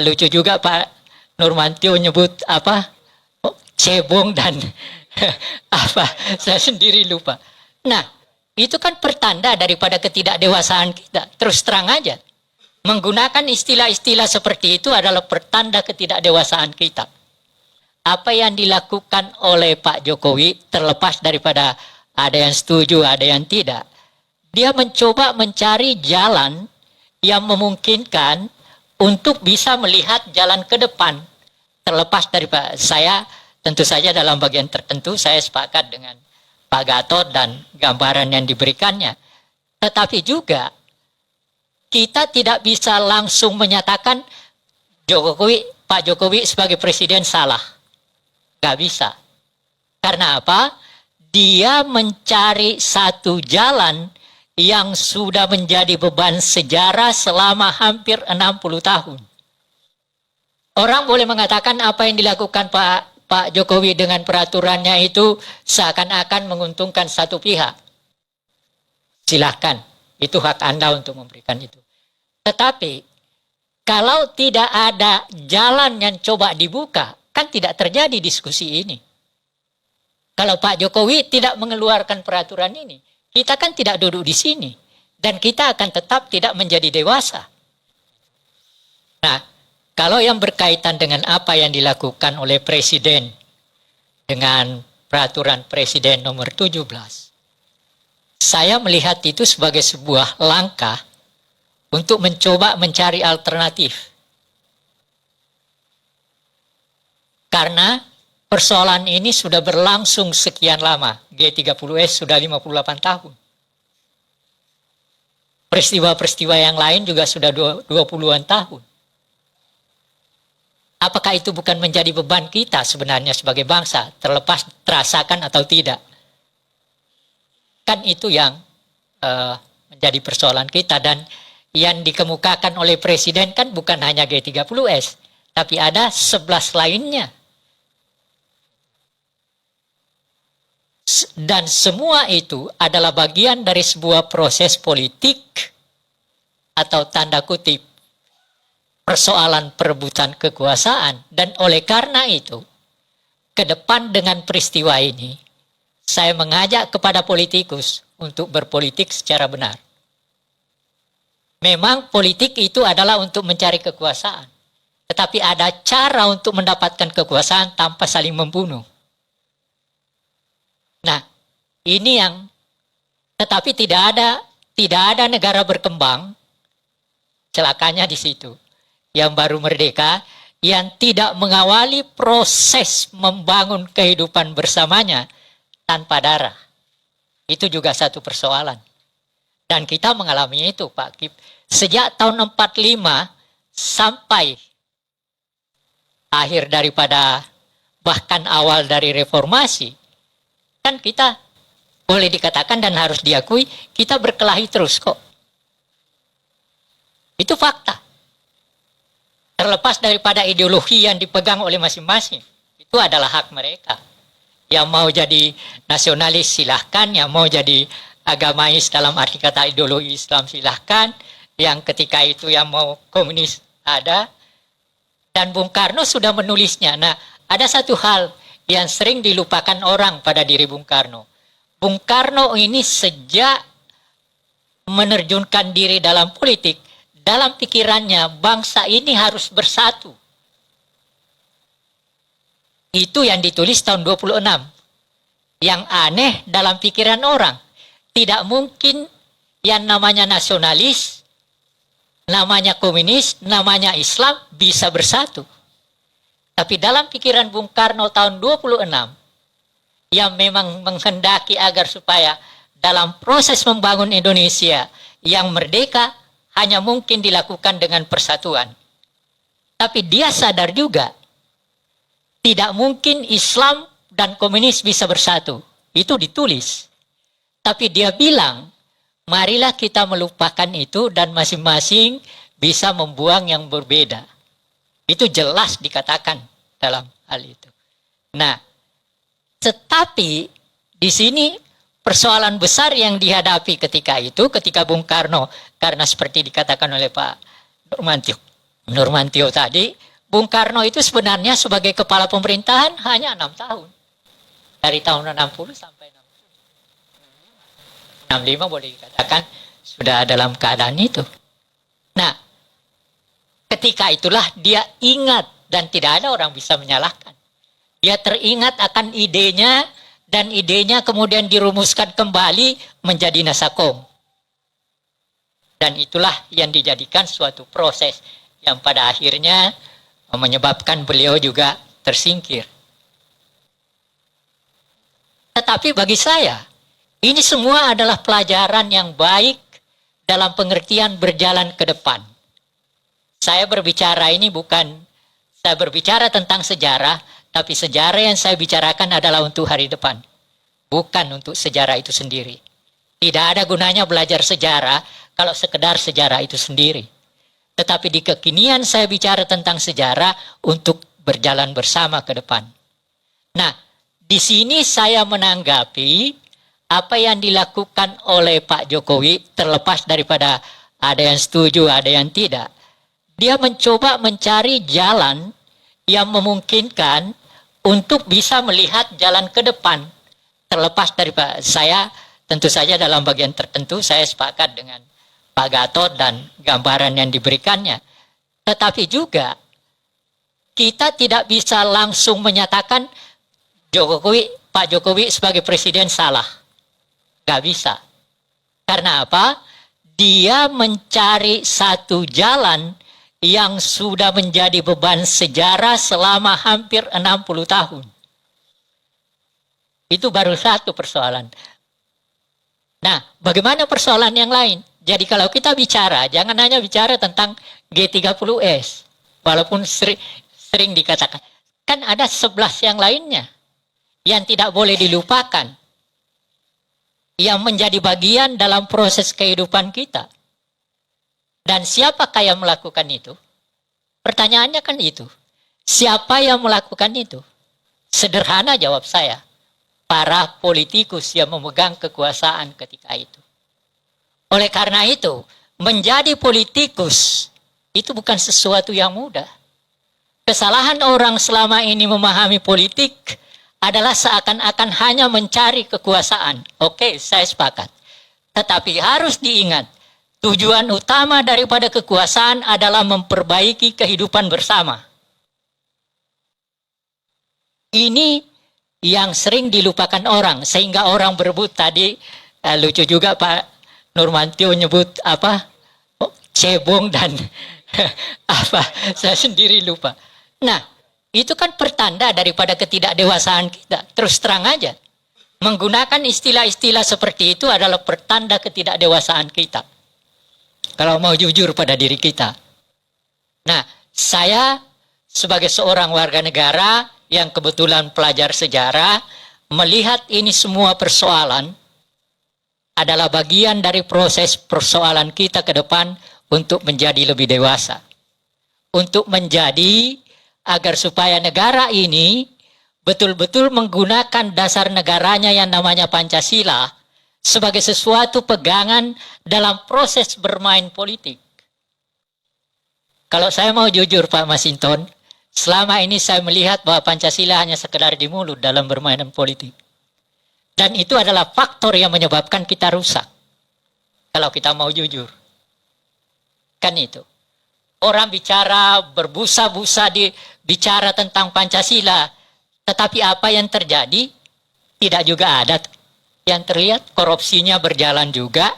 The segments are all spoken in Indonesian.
lucu juga Pak Nurmantio nyebut apa cebong dan apa saya sendiri lupa. Nah itu kan pertanda daripada ketidakdewasaan kita. Terus terang aja menggunakan istilah-istilah seperti itu adalah pertanda ketidakdewasaan kita. Apa yang dilakukan oleh Pak Jokowi terlepas daripada ada yang setuju, ada yang tidak. Dia mencoba mencari jalan yang memungkinkan untuk bisa melihat jalan ke depan. Terlepas daripada saya, tentu saja dalam bagian tertentu saya sepakat dengan Pak Gatot dan gambaran yang diberikannya. Tetapi juga kita tidak bisa langsung menyatakan Pak Jokowi sebagai presiden salah. Gak bisa. Karena apa? Dia mencari satu jalan yang sudah menjadi beban sejarah selama hampir 60 tahun. Orang boleh mengatakan apa yang dilakukan Pak Jokowi dengan peraturannya itu seakan-akan menguntungkan satu pihak. Silahkan, itu hak Anda untuk memberikan itu. Tetapi, kalau tidak ada jalan yang coba dibuka, kan tidak terjadi diskusi ini. Kalau Pak Jokowi tidak mengeluarkan peraturan ini, kita kan tidak duduk di sini. Dan kita akan tetap tidak menjadi dewasa. Nah, kalau yang berkaitan dengan apa yang dilakukan oleh Presiden dengan peraturan Presiden nomor 17, saya melihat itu sebagai sebuah langkah untuk mencoba mencari alternatif. Karena persoalan ini sudah berlangsung sekian lama. G30S sudah 58 tahun. Peristiwa-peristiwa yang lain juga sudah 20-an tahun. Apakah itu bukan menjadi beban kita sebenarnya sebagai bangsa, terlepas terasakan atau tidak? Kan itu yang menjadi persoalan kita. Dan yang dikemukakan oleh Presiden kan bukan hanya G30S, tapi ada 11 lainnya. Dan semua itu adalah bagian dari sebuah proses politik atau tanda kutip persoalan perebutan kekuasaan. Dan oleh karena itu, ke depan dengan peristiwa ini, saya mengajak kepada politikus untuk berpolitik secara benar. Memang politik itu adalah untuk mencari kekuasaan. Tetapi ada cara untuk mendapatkan kekuasaan tanpa saling membunuh. Nah, ini yang tetapi tidak ada negara berkembang, celakanya di situ, yang baru merdeka, yang tidak mengawali proses membangun kehidupan bersamanya tanpa darah. Itu juga satu persoalan. Dan kita mengalami itu, Pak Kip. Sejak tahun 45 sampai akhir daripada bahkan awal dari reformasi, kan kita boleh dikatakan dan harus diakui kita berkelahi terus kok. Itu fakta. Terlepas daripada ideologi yang dipegang oleh masing-masing, itu adalah hak mereka. Yang mau jadi nasionalis silahkan, yang mau jadi agamais dalam arti kata ideologi Islam silahkan, yang ketika itu yang mau komunis ada. Dan Bung Karno sudah menulisnya. Nah, ada satu hal yang sering dilupakan orang pada diri Bung Karno. Bung Karno ini sejak menerjunkan diri dalam politik, dalam pikirannya bangsa ini harus bersatu. Itu yang ditulis tahun 26. Yang aneh dalam pikiran orang, tidak mungkin yang namanya nasionalis, namanya komunis, namanya Islam bisa bersatu. Tapi dalam pikiran Bung Karno tahun 26, yang memang menghendaki agar supaya dalam proses membangun Indonesia yang merdeka hanya mungkin dilakukan dengan persatuan. Tapi dia sadar juga, tidak mungkin Islam dan komunis bisa bersatu. Itu ditulis. Tapi dia bilang, marilah kita melupakan itu dan masing-masing bisa membuang yang berbeda. Itu jelas dikatakan dalam hal itu. Nah, tetapi di sini persoalan besar yang dihadapi ketika itu, ketika Bung Karno, karena seperti dikatakan oleh Pak Nurmantio, Nurmantio tadi, Bung Karno itu sebenarnya sebagai kepala pemerintahan hanya 6 tahun. Dari tahun 60 sampai 65 boleh dikatakan sudah dalam keadaan itu. Nah, ketika itulah dia ingat dan tidak ada orang bisa menyalahkan. Dia teringat akan idenya dan idenya kemudian dirumuskan kembali menjadi Nasakom. Dan itulah yang dijadikan suatu proses yang pada akhirnya menyebabkan beliau juga tersingkir. Tetapi bagi saya, ini semua adalah pelajaran yang baik dalam pengertian berjalan ke depan. Saya berbicara ini bukan, saya berbicara tentang sejarah, tapi sejarah yang saya bicarakan adalah untuk hari depan. Bukan untuk sejarah itu sendiri. Tidak ada gunanya belajar sejarah kalau sekedar sejarah itu sendiri. Tetapi di kekinian saya bicara tentang sejarah untuk berjalan bersama ke depan. Nah, di sini saya menanggapi apa yang dilakukan oleh Pak Jokowi, terlepas daripada ada yang setuju, ada yang tidak. Dia mencoba mencari jalan yang memungkinkan untuk bisa melihat jalan ke depan. Terlepas daripada saya, tentu saja dalam bagian tertentu saya sepakat dengan Pak Gatot dan gambaran yang diberikannya. Tetapi juga kita tidak bisa langsung menyatakan Pak Jokowi sebagai presiden salah. Gak bisa. Karena apa? Dia mencari satu jalan yang sudah menjadi beban sejarah selama hampir 60 tahun. Itu baru satu persoalan. Nah, bagaimana persoalan yang lain? Jadi kalau kita bicara, jangan hanya bicara tentang G30S. Walaupun sering dikatakan. Kan ada 11 yang lainnya. Yang tidak boleh dilupakan. Yang menjadi bagian dalam proses kehidupan kita. Dan siapakah yang melakukan itu? Pertanyaannya kan itu. Siapa yang melakukan itu? Sederhana jawab saya. Para politikus yang memegang kekuasaan ketika itu. Oleh karena itu, menjadi politikus itu bukan sesuatu yang mudah. Kesalahan orang selama ini memahami politik adalah seakan-akan hanya mencari kekuasaan. Oke, saya sepakat. Tetapi harus diingat, tujuan utama daripada kekuasaan adalah memperbaiki kehidupan bersama. Ini yang sering dilupakan orang, sehingga orang berebut tadi, lucu juga Pak Nurmantio nyebut apa? Cebong dan apa? Saya sendiri lupa. Nah, itu kan pertanda daripada ketidakdewasaan kita. Terus terang aja. Menggunakan istilah-istilah seperti itu adalah pertanda ketidakdewasaan kita. Kalau mau jujur pada diri kita. Nah, saya sebagai seorang warga negara yang kebetulan pelajar sejarah, melihat ini semua persoalan adalah bagian dari proses persoalan kita ke depan untuk menjadi lebih dewasa. Untuk menjadi agar supaya negara ini betul-betul menggunakan dasar negaranya yang namanya Pancasila sebagai sesuatu pegangan dalam proses bermain politik. Kalau saya mau jujur Pak Masinton, selama ini saya melihat bahwa Pancasila hanya sekedar di mulut dalam bermain politik. Dan itu adalah faktor yang menyebabkan kita rusak. Kalau kita mau jujur. Kan itu. Orang bicara berbusa-busa bicara tentang Pancasila. Tetapi apa yang terjadi? Tidak juga ada. Yang terlihat korupsinya berjalan juga.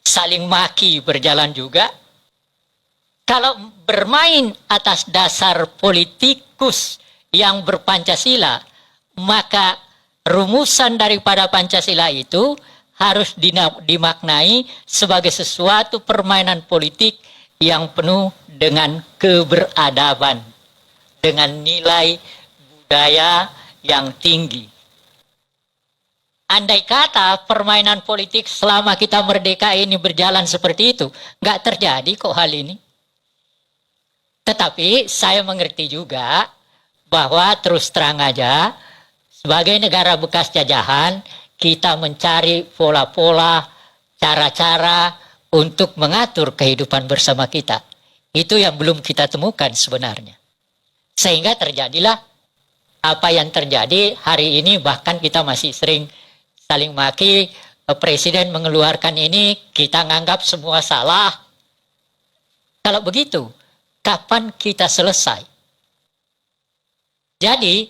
Saling maki berjalan juga. Kalau bermain atas dasar politikus yang berpancasila, maka rumusan daripada Pancasila itu harus dimaknai sebagai sesuatu permainan politik yang penuh dengan keberadaban, dengan nilai budaya yang tinggi. Andai kata permainan politik selama kita merdeka ini berjalan seperti itu, nggak terjadi kok hal ini. Tetapi saya mengerti juga bahwa terus terang aja, sebagai negara bekas jajahan, kita mencari pola-pola, cara-cara untuk mengatur kehidupan bersama kita. Itu yang belum kita temukan sebenarnya. Sehingga terjadilah apa yang terjadi hari ini, bahkan kita masih sering saling maki, presiden mengeluarkan ini, kita nganggap semua salah. Kalau begitu, kapan kita selesai? Jadi,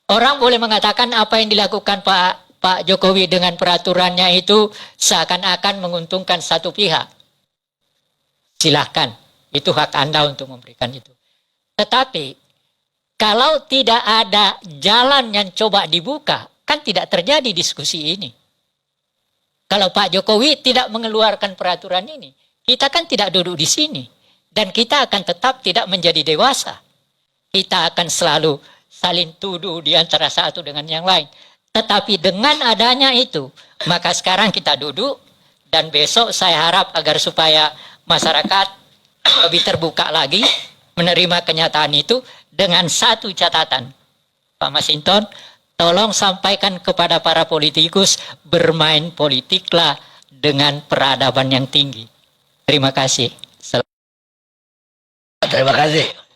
orang boleh mengatakan apa yang dilakukan Pak Jokowi dengan peraturannya itu seakan-akan menguntungkan satu pihak. Silahkan, itu hak Anda untuk memberikan itu. Tetapi, kalau tidak ada jalan yang coba dibuka, kan tidak terjadi diskusi ini. Kalau Pak Jokowi tidak mengeluarkan peraturan ini, kita kan tidak duduk di sini. Dan kita akan tetap tidak menjadi dewasa. Kita akan selalu saling tuduh di antara satu dengan yang lain. Tetapi dengan adanya itu, maka sekarang kita duduk, dan besok saya harap agar supaya masyarakat lebih terbuka lagi, menerima kenyataan itu dengan satu catatan. Pak Masinton, tolong sampaikan kepada para politikus, bermain politiklah dengan peradaban yang tinggi. Terima kasih. Terima kasih.